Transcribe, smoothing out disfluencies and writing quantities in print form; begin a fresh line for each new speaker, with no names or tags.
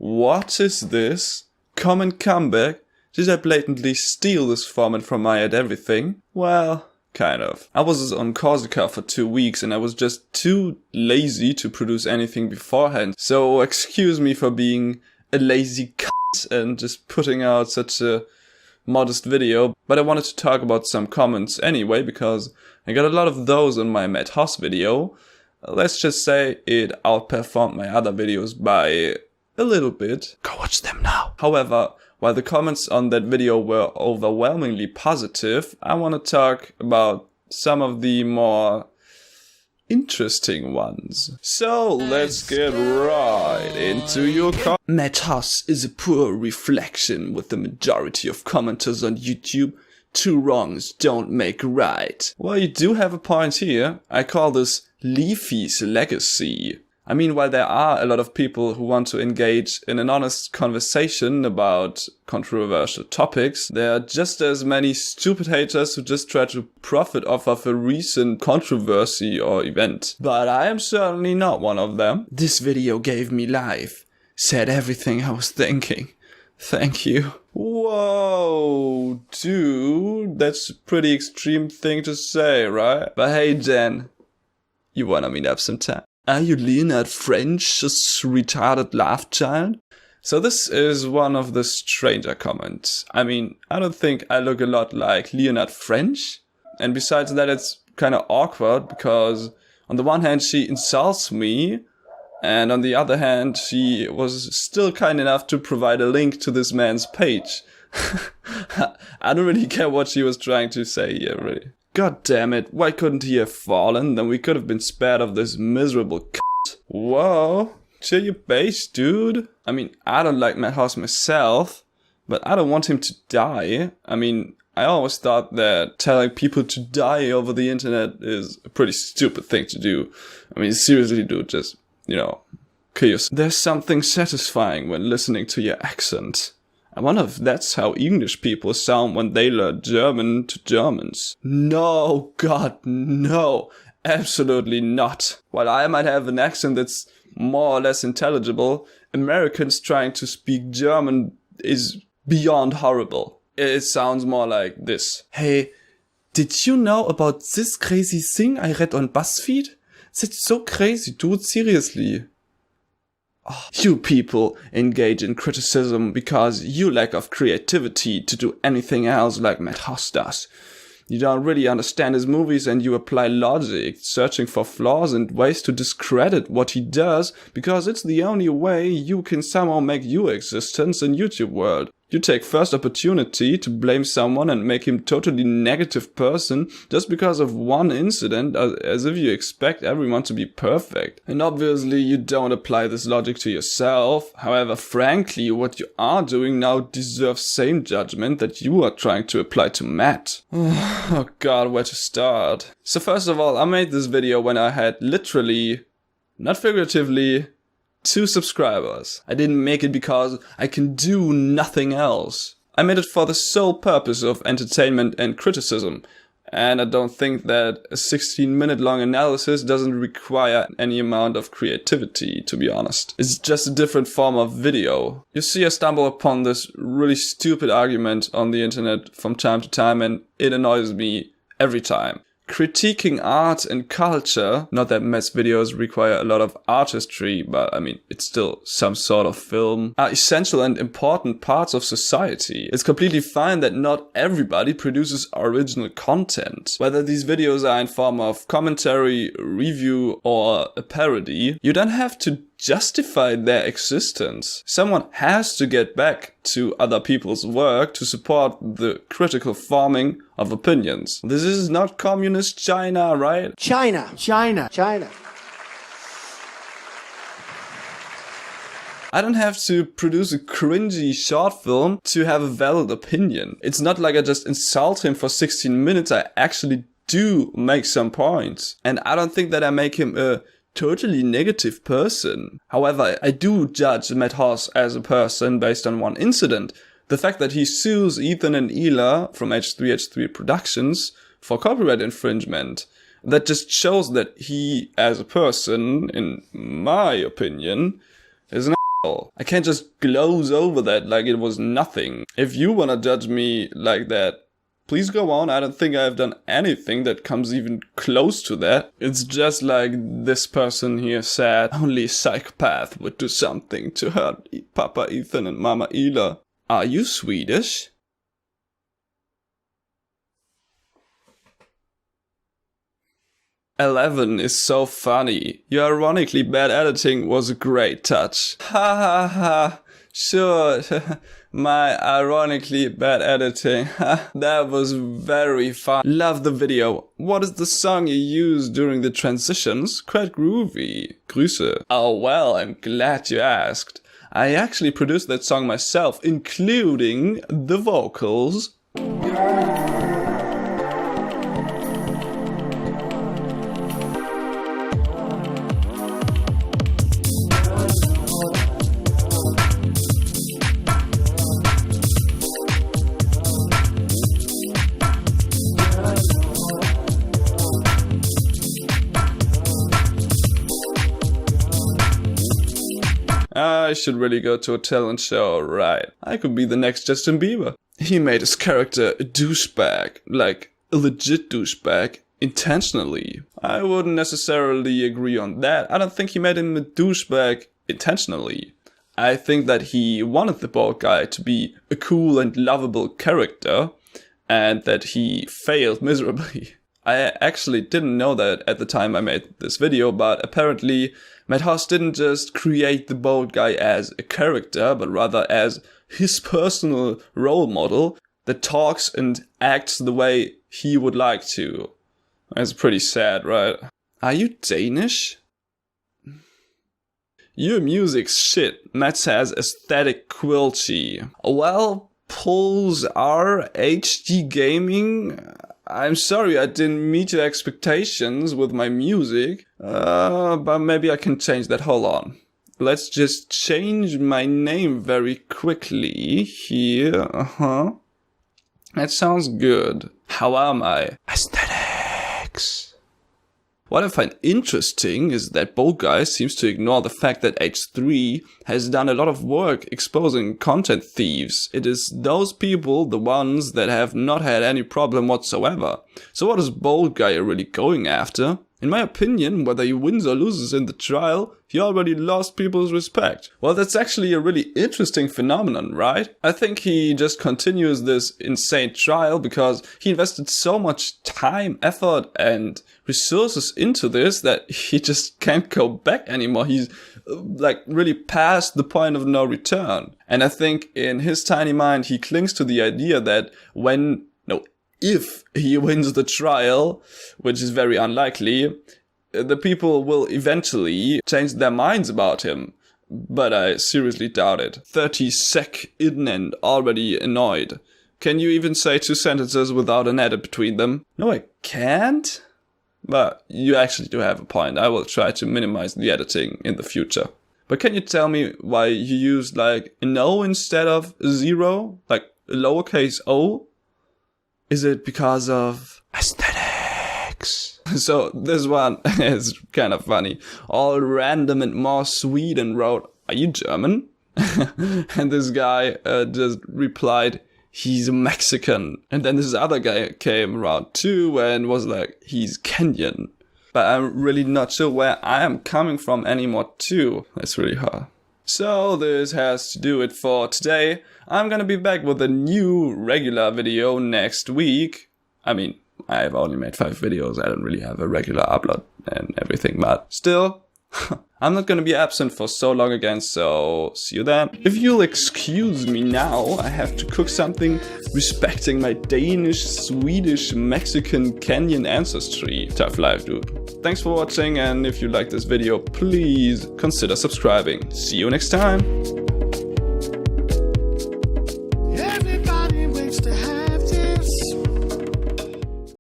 What is this? Comment comeback? Did I blatantly steal this format from my ad everything? Well, kind of. I was on Corsica for 2 weeks and I was just too lazy to produce anything beforehand. So excuse me for being a lazy cunt and just putting out such a modest video. But I wanted to talk about some comments anyway, because I got a lot of those on my Matt Hoss video. Let's just say it outperformed my other videos by a little bit. Go watch them now. However, while the comments on that video were overwhelmingly positive, I want to talk about some of the more interesting ones. So let's get right into your comments. Matt Hoss is a poor reflection with the majority of commenters on YouTube. Two wrongs don't make right. Well, you do have a point here. I call this Leafy's legacy. I mean, while there are a lot of people who want to engage in an honest conversation about controversial topics, there are just as many stupid haters who just try to profit off of a recent controversy or event. But I am certainly not one of them. This video gave me life. Said everything I was thinking. Thank you. Whoa, dude, that's a pretty extreme thing to say, right? But hey, Jen, you wanna meet up sometime? Are you Leonard French's retarded laugh child? So this is one of the stranger comments. I mean, I don't think I look a lot like Leonard French. And besides that, it's kind of awkward because on the one hand, she insults me. And on the other hand, she was still kind enough to provide a link to this man's page. I don't really care what she was trying to say here, really. God damn it, why couldn't he have fallen? Then we could have been spared of this miserable c***. Whoa, chill your base, dude. I mean, I don't like Matt Hoss myself, but I don't want him to die. I mean, I always thought that telling people to die over the internet is a pretty stupid thing to do. I mean, seriously, dude, just, you know, kill yourself. There's something satisfying when listening to your accent. I wonder if that's how English people sound when they learn German to Germans. No, God, no. Absolutely not. While I might have an accent that's more or less intelligible, Americans trying to speak German is beyond horrible. It sounds more like this. Hey, did you know about this crazy thing I read on BuzzFeed? That's so crazy, dude, seriously. Oh, you people engage in criticism because you lack of creativity to do anything else like Matt Hoss does. You don't really understand his movies and you apply logic, searching for flaws and ways to discredit what he does because it's the only way you can somehow make your existence in YouTube world. You take first opportunity to blame someone and make him totally negative person just because of one incident, as if you expect everyone to be perfect. And obviously you don't apply this logic to yourself. However, frankly, what you are doing now deserves same judgment that you are trying to apply to Matt. Oh god, where to start? So first of all, I made this video when I had literally, not figuratively, 2 subscribers. I didn't make it because I can do nothing else. I made it for the sole purpose of entertainment and criticism. And I don't think that a 16-minute long analysis doesn't require any amount of creativity, to be honest. It's just a different form of video. You see, I stumble upon this really stupid argument on the internet from time to time and it annoys me every time. Critiquing art and culture, not that Matt's videos require a lot of artistry, but I mean, it's still some sort of film, are essential and important parts of society. It's completely fine that not everybody produces original content. Whether these videos are in form of commentary, review, or a parody, you don't have to justify their existence. Someone has to get back to other people's work to support the critical forming of opinions. This is not communist China, right?
China.
I don't have to produce a cringy short film to have a valid opinion. It's not like I just insult him for 16 minutes, I actually do make some points. And I don't think that I make him a totally negative person. However, I do judge Matt Hoss as a person based on one incident. The fact that he sues Ethan and Ela from H3H3 Productions for copyright infringement. That just shows that he, as a person, in my opinion, is an I can't just gloze over that like it was nothing. If you wanna judge me like that, please go on. I don't think I've done anything that comes even close to that. It's just like this person here said, only a psychopath would do something to hurt Papa Ethan and Mama Ela. Are you Swedish? "11 is so funny. Your ironically bad editing was a great touch." Ha ha ha. Sure, my ironically bad editing. That was very fun. Love the video. What is the song you used during the transitions? Quite groovy. Grüße. Oh well, I'm glad you asked. I actually produced that song myself, including the vocals. I should really go to a talent show, right? I could be the next Justin Bieber. He made his character a douchebag, like a legit douchebag, intentionally. I wouldn't necessarily agree on that. I don't think he made him a douchebag intentionally. I think that he wanted the bald guy to be a cool and lovable character, and that he failed miserably. I actually didn't know that at the time I made this video, but apparently Madhouse didn't just create the bald guy as a character, but rather as his personal role model that talks and acts the way he would like to. That's pretty sad, right? Are you Danish? Your music's shit. Matt says aesthetic quilty. Well, Pulls R HD Gaming. I'm sorry I didn't meet your expectations with my music, but maybe I can change that. Hold on. Let's just change my name very quickly here. That sounds good. How am I? Aesthetics. What I find interesting is that Bold Guy seems to ignore the fact that H3 has done a lot of work exposing content thieves. It is those people, the ones that have not had any problem whatsoever. So what is Bold Guy really going after? In my opinion, whether he wins or loses in the trial, he already lost people's respect. Well, that's actually a really interesting phenomenon, right? I think he just continues this insane trial because he invested so much time, effort, and resources into this that he just can't go back anymore. He's like really past the point of no return. And I think in his tiny mind, he clings to the idea that if he wins the trial, which is very unlikely, the people will eventually change their minds about him. But I seriously doubt it. 30 sec in and already annoyed. Can you even say 2 sentences without an edit between them? No, I can't. But you actually do have a point. I will try to minimize the editing in the future. But can you tell me why you used like an O instead of a 0? Like a lowercase o? Is it because of aesthetics? So this one is kind of funny. All random and more Sweden wrote, "Are you German?" And this guy just replied, "He's Mexican." And then this other guy came around too and was like, "He's Kenyan." But I'm really not sure where I am coming from anymore too. That's really hard. So this has to do it for today. I'm gonna be back with a new regular video next week. I mean, I've only made 5 videos. I don't really have a regular upload and everything, but still, I'm not gonna be absent for so long again, so see you then. If you'll excuse me now, I have to cook something respecting my Danish, Swedish, Mexican, Kenyan ancestry. Tough life, dude. Thanks for watching, and if you like this video, please consider subscribing. See you next time.